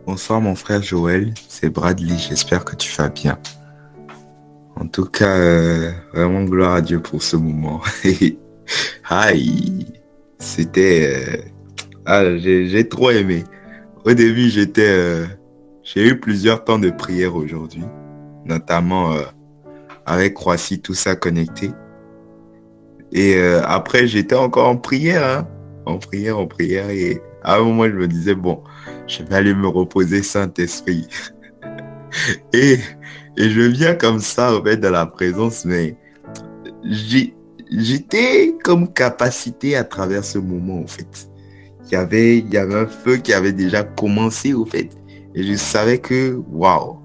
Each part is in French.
Bonsoir mon frère Joël, c'est Bradley, j'espère que tu vas bien. En tout cas, vraiment gloire à Dieu pour ce moment. Aïe, c'était... j'ai trop aimé. Au début, j'ai eu plusieurs temps de prière aujourd'hui, notamment avec Croissy, tout ça connecté. Et après, j'étais encore en prière, hein, en prière. Et à un moment, je me disais, bon, je vais aller me reposer, Saint-Esprit. Et, et je viens comme ça, en fait, dans la présence, mais j'ai- j'étais comme capacité à travers ce moment, en fait. Il y avait un feu qui avait déjà commencé, au fait. Et je savais que, waouh,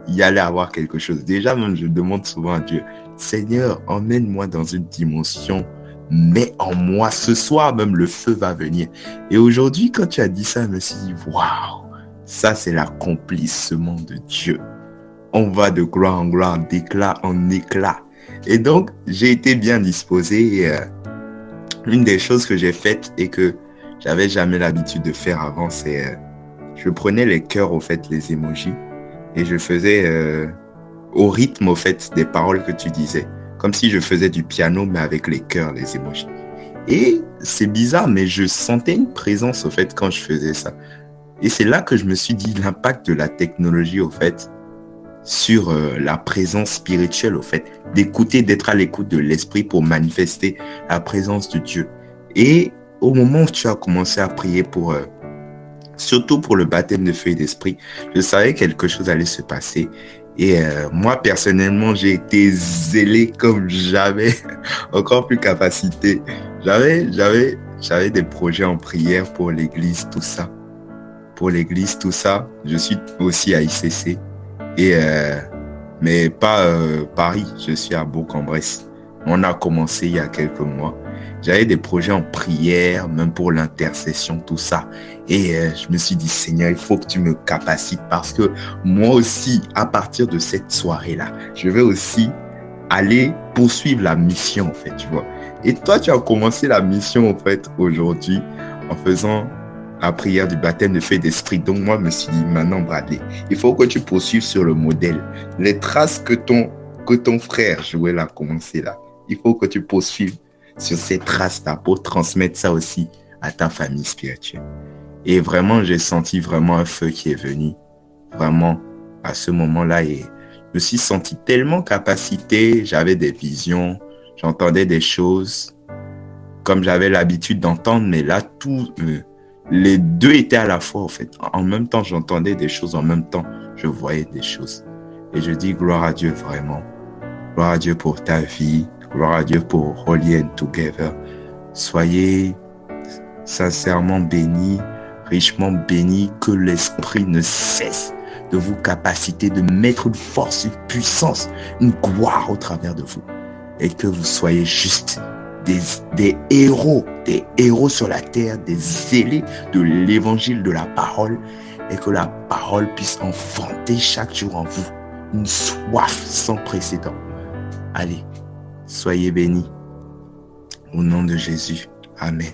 il y allait avoir quelque chose. Déjà, même, je demande souvent à Dieu, Seigneur, emmène-moi dans une dimension, mets en moi. Ce soir, même, le feu va venir. Et aujourd'hui, quand tu as dit ça, je me suis dit, waouh, ça, c'est l'accomplissement de Dieu. On va de gloire en gloire, d'éclat en éclat. Et donc, j'ai été bien disposé. Et, une des choses que j'ai faites et que j'avais jamais l'habitude de faire avant, c'est je prenais les cœurs, au fait, les emojis, et je faisais au rythme, au fait, des paroles que tu disais. Comme si je faisais du piano, mais avec les cœurs, les emojis. Et c'est bizarre, mais je sentais une présence, au fait, quand je faisais ça. Et c'est là que je me suis dit l'impact de la technologie, au fait, sur la présence spirituelle, au fait, d'écouter, d'être à l'écoute de l'esprit pour manifester la présence de Dieu. Et au moment où tu as commencé à prier pour, surtout pour le baptême de feu et d'esprit, je savais que quelque chose allait se passer. Et moi, personnellement, j'ai été zélé comme j'avais encore plus capacité. J'avais des projets en prière pour l'église, tout ça. Pour l'église, tout ça. Je suis aussi à ICC. Et mais pas Paris, je suis à Bourg-en-Bresse. On a commencé il y a quelques mois. J'avais des projets en prière, même pour l'intercession, tout ça. Et je me suis dit, Seigneur, il faut que tu me capacites parce que moi aussi, à partir de cette soirée-là, je vais aussi aller poursuivre la mission, en fait, tu vois. Et toi, tu as commencé la mission, en fait, aujourd'hui, en faisant la prière du baptême de feu et d'esprit. Donc, moi, je me suis dit, maintenant, Bradley, il faut que tu poursuives sur le modèle. Les traces que ton frère Joël a commencé là, il faut que tu poursuives sur ces traces-là pour transmettre ça aussi à ta famille spirituelle. Et vraiment, j'ai senti vraiment un feu qui est venu, vraiment, à ce moment-là. Et je me suis senti tellement capacité, j'avais des visions, j'entendais des choses comme j'avais l'habitude d'entendre, mais là, les deux étaient à la fois, en fait. En même temps, j'entendais des choses, en même temps, je voyais des choses. Et je dis gloire à Dieu vraiment. Gloire à Dieu pour ta vie. Gloire à Dieu pour Holy and Together. Soyez sincèrement bénis, richement bénis, que l'Esprit ne cesse de vous capaciter, de mettre une force, une puissance, une gloire au travers de vous. Et que vous soyez juste des héros sur la terre, des zélés de l'évangile de la parole, et que la parole puisse enfanter chaque jour en vous une soif sans précédent. Allez, soyez bénis. Au nom de Jésus. Amen.